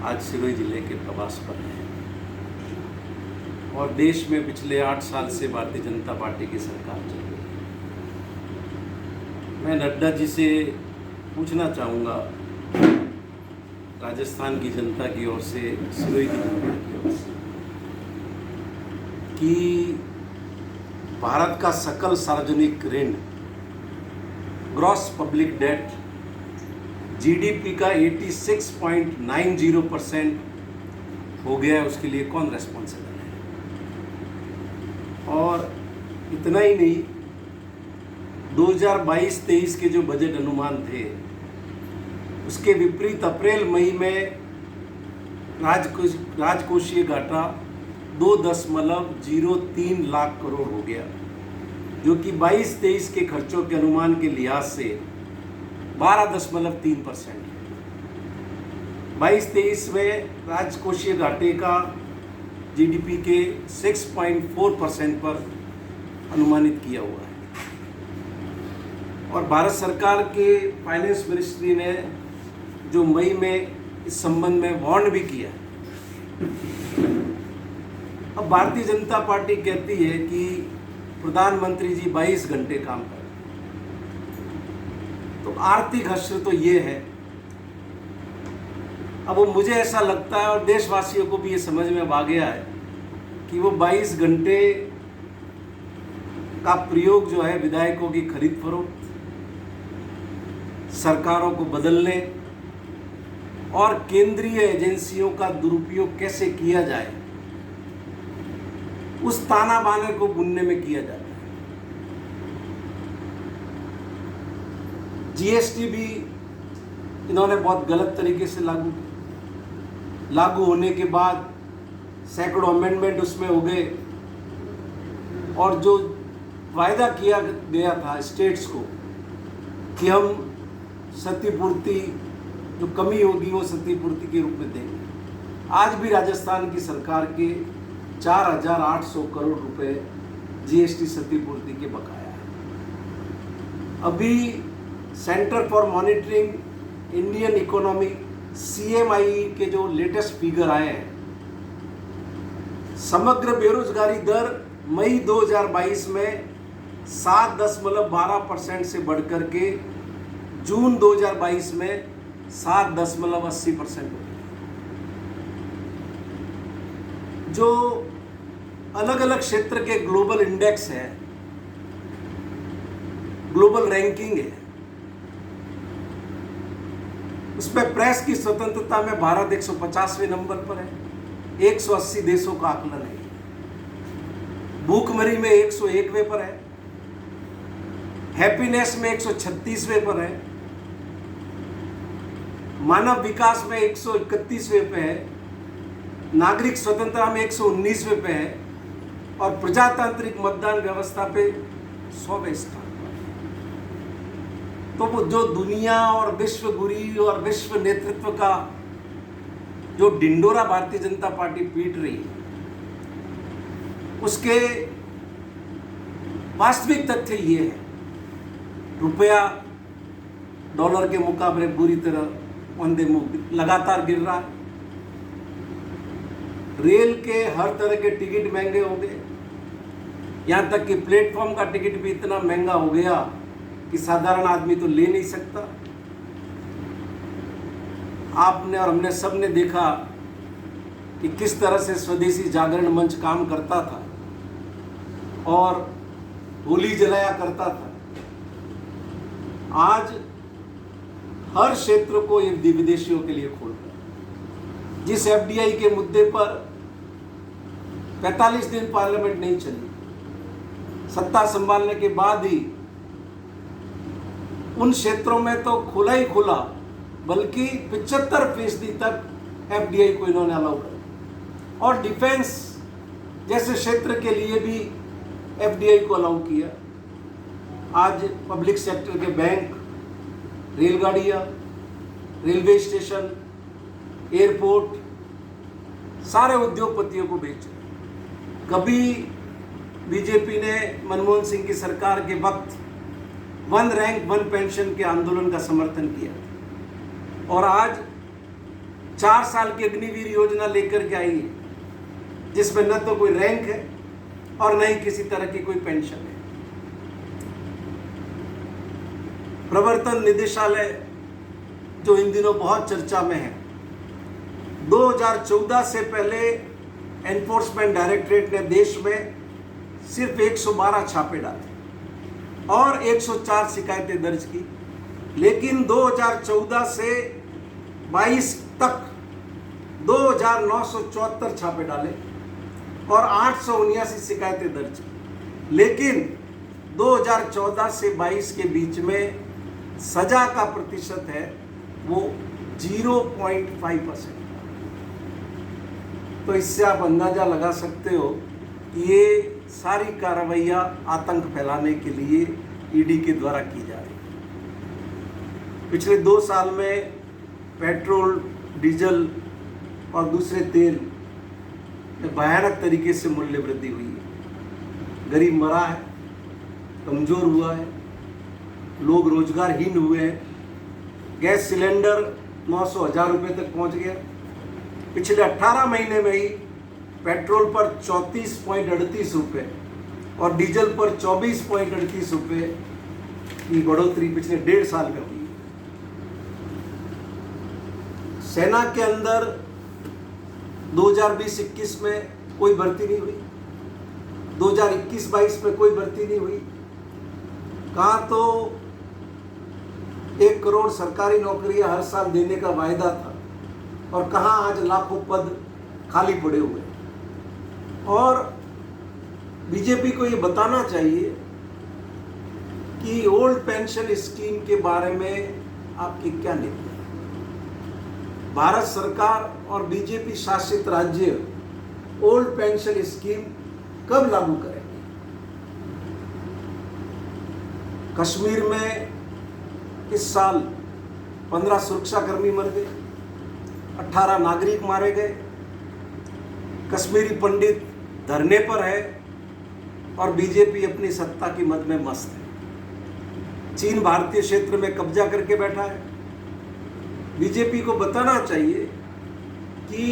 आज सिरोही जिले के प्रवास पर हैं और देश में पिछले 8 साल से भारतीय जनता पार्टी की सरकार चल रही है। मैं नड्डा जी से पूछना चाहूँगा, राजस्थान की जनता की ओर से, सिरोही की जनता की ओर से, कि भारत का सकल सार्वजनिक ऋण, ग्रॉस पब्लिक डेट, जीडीपी का 86.90% हो गया है, उसके लिए कौन रेस्पॉन्सिबल है? और इतना ही नहीं, 2022-23 के जो बजट अनुमान थे उसके विपरीत अप्रैल मई में राजकोषीय घाटा 2.03 लाख करोड़ हो गया, जो कि 22-23 के खर्चों के अनुमान के लिहाज से 12.3% है। 22-23 में राजकोषीय घाटे का जीडीपी के 6.4% पर अनुमानित किया हुआ है। और भारत सरकार के फाइनेंस मिनिस्ट्री ने जो मई में इस संबंध में वार्न भी किया। अब भारतीय जनता पार्टी कहती है कि प्रधानमंत्री जी 22 घंटे काम करें, तो आर्थिक हश्र तो ये है। अब वो मुझे ऐसा लगता है और देशवासियों को भी ये समझ में आ गया है कि वो 22 घंटे का प्रयोग जो है विधायकों की खरीद फरोख्त, सरकारों को बदलने और केंद्रीय एजेंसियों का दुरुपयोग कैसे किया जाए, उस ताना बाने को बुनने में किया जाता है। जीएसटी भी इन्होंने बहुत गलत तरीके से लागू होने के बाद सैकड़ों अमेंडमेंट उसमें हो गए, और जो वायदा किया गया था स्टेट्स को कि हम क्षतिपूर्ति, जो कमी होगी वो क्षतिपूर्ति के रूप में देंगे, आज भी राजस्थान की सरकार के 4,800 करोड़ रुपए जीएसटी क्षतिपूर्ति के बकाया है। अभी centre for monitoring Indian economy CMI के जो लेटेस्ट फिगर आए हैं, समग्र बेरोजगारी दर मई 2022 में 7.12% से बढ़कर के जून 2022 में 7.80% हो गई। जो अलग अलग क्षेत्र के ग्लोबल इंडेक्स है, ग्लोबल रैंकिंग है, उसमें प्रेस की स्वतंत्रता में भारत 150वें नंबर पर है, 180 देशों का आकलन है। भूखमरी में 101वें पर है, हैप्पीनेस में 136वें पर है, मानव विकास में 131वें पे है, नागरिक स्वतंत्रता में 119वें पे है, और प्रजातांत्रिक मतदान व्यवस्था पे 100वें स्थान पर। तो वो जो दुनिया और विश्व गुरी और विश्व नेतृत्व का जो डिंडोरा भारतीय जनता पार्टी पीट रही है, उसके वास्तविक तथ्य ये है, रुपया डॉलर के मुकाबले बुरी तरह वंदे मुख लगातार गिर रहा है। रेल के हर तरह के टिकट महंगे हो गए, यहाँ तक कि प्लेटफॉर्म का टिकट भी इतना महंगा हो गया कि साधारण आदमी तो ले नहीं सकता। आपने और हमने सब ने देखा कि किस तरह से स्वदेशी जागरण मंच काम करता था और होली जलाया करता था। आज हर क्षेत्र को ये विदेशियों के लिए खोल रहा है। जिस एफडीआई के मुद्दे पर 45 दिन पार्लियामेंट नहीं चली, सत्ता संभालने के बाद ही उन क्षेत्रों में तो खुला ही खुला, बल्कि 75% तक एफडीआई को इन्होंने अलाउ कर, और डिफेंस जैसे क्षेत्र के लिए भी एफडीआई को अलाउ किया। आज पब्लिक सेक्टर के बैंक, रेलगाड़ियाँ, रेलवे स्टेशन, एयरपोर्ट, सारे उद्योगपतियों को बेच रहे। कभी बीजेपी ने मनमोहन सिंह की सरकार के वक्त 1 रैंक 1 पेंशन के आंदोलन का समर्थन किया, और आज 4 साल की अग्निवीर योजना लेकर के आई है, जिसमें न तो कोई रैंक है और न ही किसी तरह की कोई पेंशन है। प्रवर्तन निदेशालय जो इन दिनों बहुत चर्चा में है, 2014 से पहले एनफोर्समेंट डायरेक्टरेट ने देश में सिर्फ 112 छापे डाले और 104 शिकायतें दर्ज की, लेकिन 2014 से 22 तक 2974 छापे डाले और 879 शिकायतें दर्ज की। लेकिन 2014 से 22 के बीच में सजा का प्रतिशत है वो 0.5%। तो इससे आप अंदाजा लगा सकते हो कि ये सारी कार्रवाइयाँ आतंक फैलाने के लिए ईडी के द्वारा की जा रही है। पिछले 2 साल में पेट्रोल, डीजल और दूसरे तेल में भयानक तरीके से मूल्य वृद्धि हुई है। गरीब मरा है, कमज़ोर हुआ है, लोग रोजगारहीन हुए हैं। गैस सिलेंडर 900-1000 रुपये तक पहुंच गया। पिछले 18 महीने में ही पेट्रोल पर 34.38 रुपये और डीजल पर 24.38 रुपये की बढ़ोतरी पिछले 1.5 साल में हुई। सेना के अंदर 2020-21 में कोई भर्ती नहीं हुई, 2021-22 में कोई भर्ती नहीं हुई। कहाँ तो 1 करोड़ सरकारी नौकरियां हर साल देने का वायदा था और कहाँ आज लाखों पद खाली पड़े हुए। और बीजेपी को ये बताना चाहिए कि ओल्ड पेंशन स्कीम के बारे में आपकी क्या नीति है। भारत सरकार और बीजेपी शासित राज्य ओल्ड पेंशन स्कीम कब लागू करेंगे? कश्मीर में इस साल 15 सुरक्षाकर्मी मर गए, 18 नागरिक मारे गए। कश्मीरी पंडित धरने पर है और बीजेपी अपनी सत्ता की मद में मस्त है। चीन भारतीय क्षेत्र में कब्जा करके बैठा है। बीजेपी को बताना चाहिए कि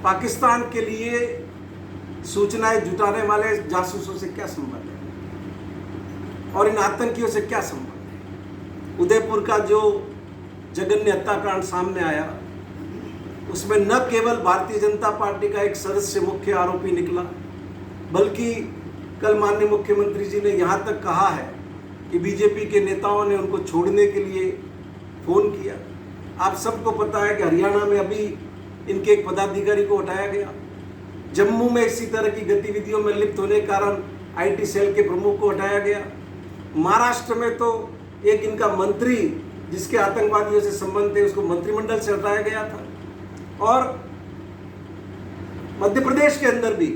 पाकिस्तान के लिए सूचनाएं जुटाने वाले जासूसों से क्या संबंध है और इन आतंकियों से क्या संबंध है। उदयपुर का जो जघन्य हत्याकांड सामने आया, उसमें न केवल भारतीय जनता पार्टी का एक सदस्य मुख्य आरोपी निकला, बल्कि कल माननीय मुख्यमंत्री जी ने यहाँ तक कहा है कि बीजेपी के नेताओं ने उनको छोड़ने के लिए फ़ोन किया। आप सबको पता है कि हरियाणा में अभी इनके एक पदाधिकारी को हटाया गया। जम्मू में इसी तरह की गतिविधियों में लिप्त होने के कारण आईटी सेल के प्रमुख को हटाया गया। महाराष्ट्र में तो एक इनका मंत्री जिसके आतंकवादियों से संबंध थे, उसको मंत्रिमंडल से हटाया गया था। और मध्य प्रदेश के अंदर भी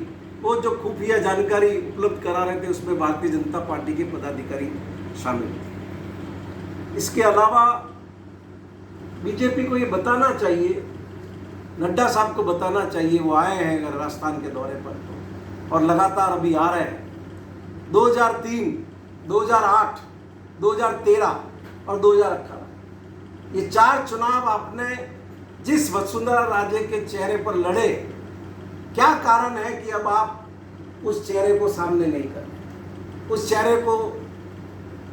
वो जो खुफिया जानकारी उपलब्ध करा रहे थे, उसमें भारतीय जनता पार्टी के पदाधिकारी शामिल थे। इसके अलावा बीजेपी को ये बताना चाहिए, नड्डा साहब को बताना चाहिए, वो आए हैं राजस्थान के दौरे पर और लगातार अभी आ रहे हैं। 2003, 2008, 2013 और 2018 ये 4 चुनाव आपने जिस वसुंधरा राजे के चेहरे पर लड़े, क्या कारण है कि अब आप उस चेहरे को सामने नहीं कर रहे, उस चेहरे को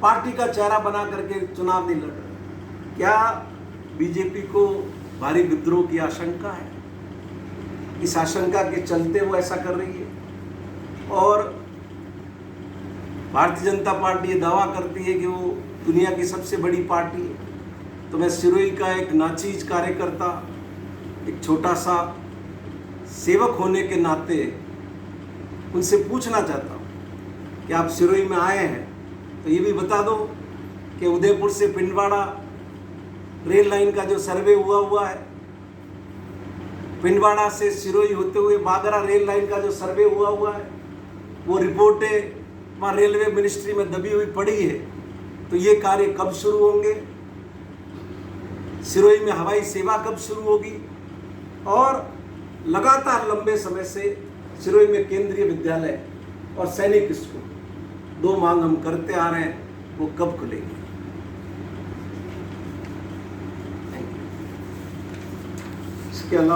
पार्टी का चेहरा बना करके चुनाव नहीं लड़ रहे? क्या बीजेपी को भारी विद्रोह की आशंका है? इस आशंका के चलते वो ऐसा कर रही है। और भारतीय जनता पार्टी ये दावा करती है कि वो दुनिया की सबसे बड़ी पार्टी है। तो मैं सिरोही का एक नाचीज कार्यकर्ता, एक छोटा सा सेवक होने के नाते उनसे पूछना चाहता हूँ कि आप सिरोही में आए हैं तो ये भी बता दो कि उदयपुर से पिंडवाड़ा रेल लाइन का जो सर्वे हुआ है, पिंडवाड़ा से सिरोही होते हुए बागरा रेल लाइन का जो सर्वे हुआ है, वो रिपोर्टें वहाँ रेलवे मिनिस्ट्री में दबी हुई पड़ी है। तो ये कार्य कब शुरू होंगे? सिरोही में हवाई सेवा कब शुरू होगी? और लगातार लंबे समय से सिरोही में केंद्रीय विद्यालय और सैनिक स्कूल 2 मांग हम करते आ रहे हैं, वो कब खुलेंगे? इसके अलावा